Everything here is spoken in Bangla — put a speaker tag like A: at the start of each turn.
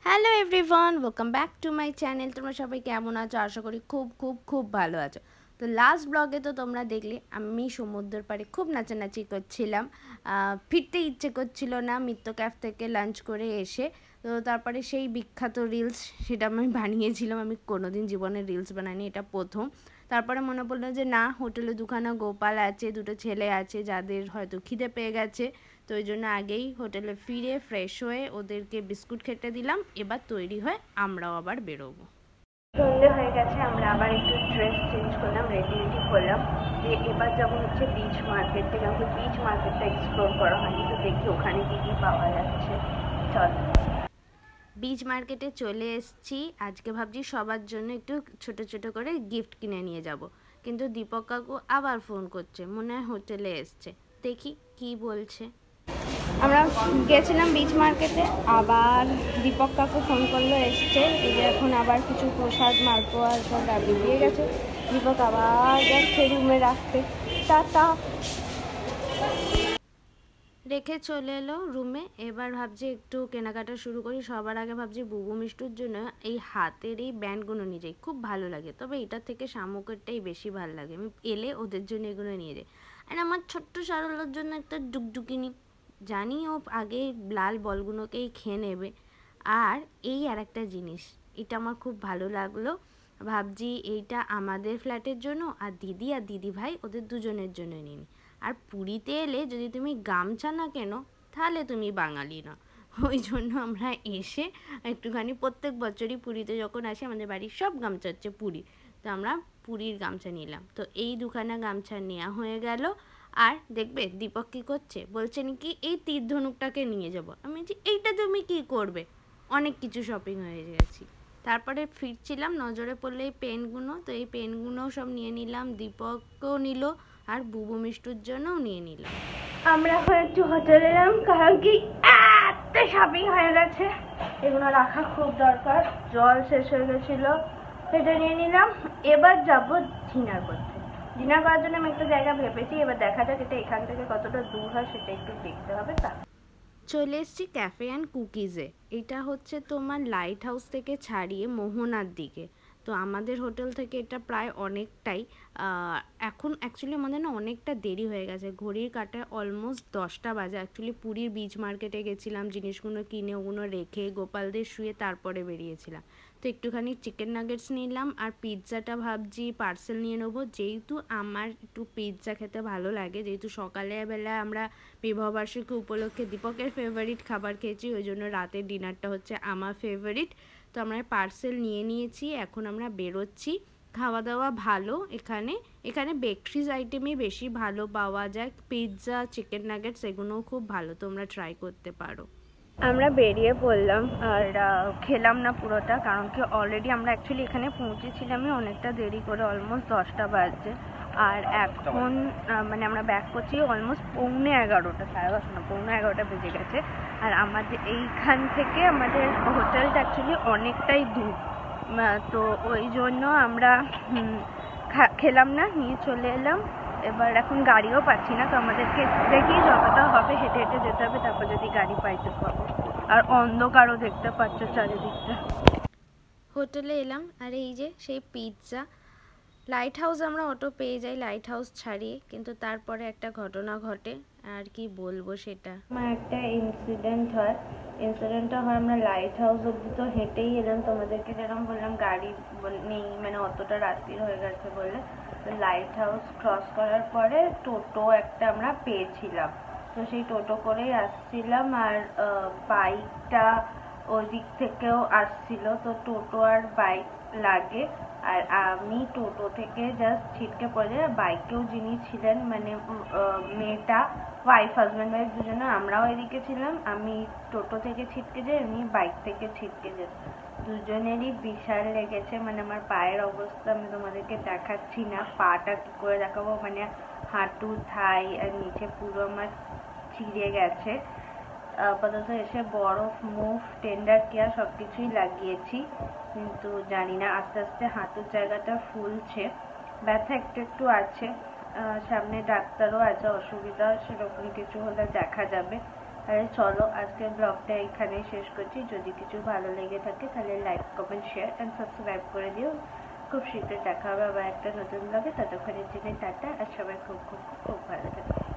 A: Hello everyone, welcome back to my channel. তোমরা সবাই কেমন আছো? আশা করি খুব খুব খুব ভালো আছো। তো লাস্ট ব্লগে তো তোমরা দেখলে আমি সমুদ্রের পাড়ে খুব নাচানাচি করছিলাম। ফিরতে ইচ্ছে করছিল না মিত্র ক্যাফ থেকে লাঞ্চ করে এসে। তো তারপরে সেই বিখ্যাত রিলস সেটা আমি বানিয়েছিলাম। আমি কোনোদিন জীবনে রিলস বানাইনি, এটা প্রথম। তারপরে মনে পড়লো যে না, হোটেলে দুখানা গোপাল আছে, দুটো ছেলে আছে যাদের হয়তো খিদে পেয়ে গেছে। তো ওই জন্য আগেই হোটেলে ফিরে ফ্রেশ হয়ে ওদেরকে বিস্কুট খেতে দিলাম। এবার তৈরি হয়ে আমরাও আবার বেরোবো। সন্ধে হয়ে গেছে, আমরা আবার একটু ড্রেস চেঞ্জ করলাম, রেডি করলাম। যে এবার যাবো হচ্ছে বিচ মার্কেটে, কারণ বিচ মার্কেটটা এক্সপ্লোর করা হয়নি। তো দেখি ওখানে কী কী পাওয়া যাচ্ছে। চল, বিচ মার্কেটে চলে এসেছি। আজকে ভাবছি সবার জন্য একটু ছোট ছোট করে গিফট কিনে নিয়ে যাব। কিন্তু দীপক কাকু আবার ফোন করছে, মনে হয় হোটেলে এসছে। দেখি কি বলছে। আমরা গেছিলাম বিচ মার্কেটে, আবার দীপক কাকু ফোন করলো, এসছে। এই যে এখন আবার কিছু প্রসাদ মালপোয়া সব গাড়ি দিয়ে গেছে। দীপক আবার যাচ্ছে রুমে রাখতে। টাটা রেখে চলে এলো রুমে। এবার ভাবছি একটু কেনাকাটা শুরু করি। সবার আগে ভাবছি বুবু মিষ্টুর জন্য এই হাতের এই ব্যান্ডগুলো নিয়ে যাই, খুব ভালো লাগে। তবে এটার থেকে শামুকেরটাই বেশি ভালো লাগে। আমি এলে ওদের জন্য এগুলো নিয়ে যাই। আর আমার ছোট্ট সরলার জন্য একটা ডুগডুগি নিই। জানি ও আগে লাল বলগুলোকেই খেয়ে নেবে। আর এই আর একটা জিনিস, এটা আমার খুব ভালো লাগলো। ভাবছি এইটা আমাদের ফ্ল্যাটের জন্য, আর দিদি আর দিদি ভাই ওদের দুজনের জন্য নিন। আর পুরীতে এলে যদি তুমি গামছা না কেনো, তাহলে তুমি বাঙালি না। ওই জন্য আমরা এসে একটুখানি, প্রত্যেক বছরই পুরীতে যখন আসি আমাদের বাড়ির সব গামছা হচ্ছে পুরী। তো আমরা পুরীর গামছা নিলাম। তো এই দুখানা গামছা নেওয়া হয়ে গেল। আর দেখবে দীপক কী করছে, বলছে নাকি এই তীর ধনুকটাকে নিয়ে যাব। আমি বলছি এইটা তুমি কি করবে? অনেক কিছু শপিং হয়ে গেছি। তারপরে ফিরছিলাম, নজরে পড়লো এই পেনগুলো। তো এই পেনগুলোও সব নিয়ে নিলাম, দীপকও নিল, আর বুবু মিষ্টুর জন্যও নিয়ে নিলাম। আমরা এখন একটু হোটেলে এলাম, কারণ কি এত শপিং হয়ে গেছে, এগুলো রাখা খুব দরকার। জল শেষ হয়ে গেছিলো, সেটা নিয়ে নিলাম। এবার যাব ডিনার করতে। ডিনার করার জন্য আমি একটা জায়গা ভেবেছি, এবার দেখা যাক এটা এখান থেকে কতটা দূর হয়, সেটা একটু দেখতে হবে। তা চলে এসেছি ক্যাফে অ্যান্ড কুকিজে। এটা হচ্ছে তোমার লাইট হাউস থেকে ছাড়িয়ে মোহনার দিকে। তো আমাদের হোটেল থেকে এটা প্রায় অনেকটাই, এখন অ্যাকচুয়ালি আমাদের না অনেকটা দেরি হয়ে গেছে, ঘড়ির কাঁটায় অলমোস্ট 10টা বাজে। অ্যাকচুয়ালি পুরীর বিচ মার্কেটে গেছিলাম, জিনিসগুলো কিনে ওগুলো রেখে গোপালদের শুয়ে তারপরে বেরিয়েছিলাম। তো একটুখানি চিকেন নাগেটস নিলাম, আর পিৎজাটা ভাবছি পার্সেল নিয়ে নেবো। যেহেতু আমার একটু পিৎজা খেতে ভালো লাগে, যেহেতু সকালবেলা আমরা বিবাহবার্ষিকী উপলক্ষে দীপকের ফেভারিট খাবার খেয়েছি, ওই জন্য রাতের ডিনারটা হচ্ছে আমার ফেভারিট। তো আমরা পার্সেল নিয়ে নিয়েছি, এখন আমরা বেরোচ্ছি। খাওয়া দাওয়া ভালো এখানে। এখানে বেকরিজ আইটেমই বেশি ভালো পাওয়া যায়। পিৎজা, চিকেন নাগেটস এগুলোও খুব ভালো, তোমরা ট্রাই করতে পারো। আমরা বেরিয়ে পড়লাম, আর খেলাম না পুরোটা, কারণ কি অলরেডি আমরা অ্যাকচুয়ালি এখানে পৌঁছেছিলামই অনেকটা দেরি করে, অলমোস্ট 10টা বাজছে। আর এখন মানে আমরা ব্যাক করছি অলমোস্ট 11:15, 10:30 না, 11:15 বেজে গেছে। আর আমাদের এইখান থেকে আমাদের হোটেলটা অ্যাকচুয়ালি অনেকটাই দূর। তো ওই জন্য আমরা খেলাম না, নিয়ে চলে এলাম। এবার এখন গাড়িও পাচ্ছি না, তো আমাদেরকে দেখি যতটা হবে হেঁটে হেঁটে যেতে হবে, তারপর যদি গাড়ি পাই তো পাবো। আর অন্ধকারও দেখতে পাচ্ছ চারিদিকটা। হোটেলে এলাম, আর এই যে সেই পিৎজা। লাইট হাউস আমরা অটো পেয়ে যাই লাইট হাউস ছাড়িয়ে, কিন্তু তারপরে একটা ঘটনা ঘটে, আর কি বলবো সেটা। আমার একটা ইনসিডেন্টটা হয় আমরা লাইট হাউস অব্দি তো হেঁটেই এলাম, তোমাদেরকে যেরকম বললাম গাড়ি নেই, মানে অতটা রাত্রি হয়ে গেছে বলে। লাইট হাউস ক্রস করার পরে টোটো একটা আমরা পেয়েছিলাম, তো সেই টোটো করেই আসছিলাম। আর বাইকটা ওই দিক থেকেও আসছিল, তো টোটো আর বাইক লাগে। আর আমি টোটো থেকে জাস্ট ছিটকে পড়ে যাই। বাইকেও যিনি ছিলেন, মানে মেয়েটা, ওয়াইফ হাজব্যান্ড ওয়াইফ দুজনে, আমরাও এদিকে ছিলাম। আমি টোটো থেকে ছিটকে যাই, উনি বাইক থেকে ছিটকে যান। দুজনেরই বিশাল লেগেছে, মানে আমার পায়ের অবস্থা আমি তোমাদেরকে দেখাচ্ছি না, পাটা কি করে দেখাবো, মানে হাঁটু, থাই আর নিচে পুরো আমার চিড়ে গেছে। আপাতত এসে বরফ, মুভ, টেন্ডার কেয়ার সব কিছুই লাগিয়েছি, কিন্তু জানি না, আস্তে আস্তে হাঁটুর জায়গাটা ফুলছে, ব্যথা একটু একটু আছে। সামনে ডাক্তারও আছে, অসুবিধা সেরকম কিছু হলে দেখা যাবে। আরে চলো আজকের ব্লগটা এখানেই শেষ করছি। যদি কিছু ভালো লেগে থাকে তাহলে like comment share and subscribe করে দিও। খুব শীঘ্রই দেখা হবে আবার একটা নতুন ব্লগে। ততক্ষণের জন্য টাটা, আর সবাই খুব খুব খুব ভালো থাকে।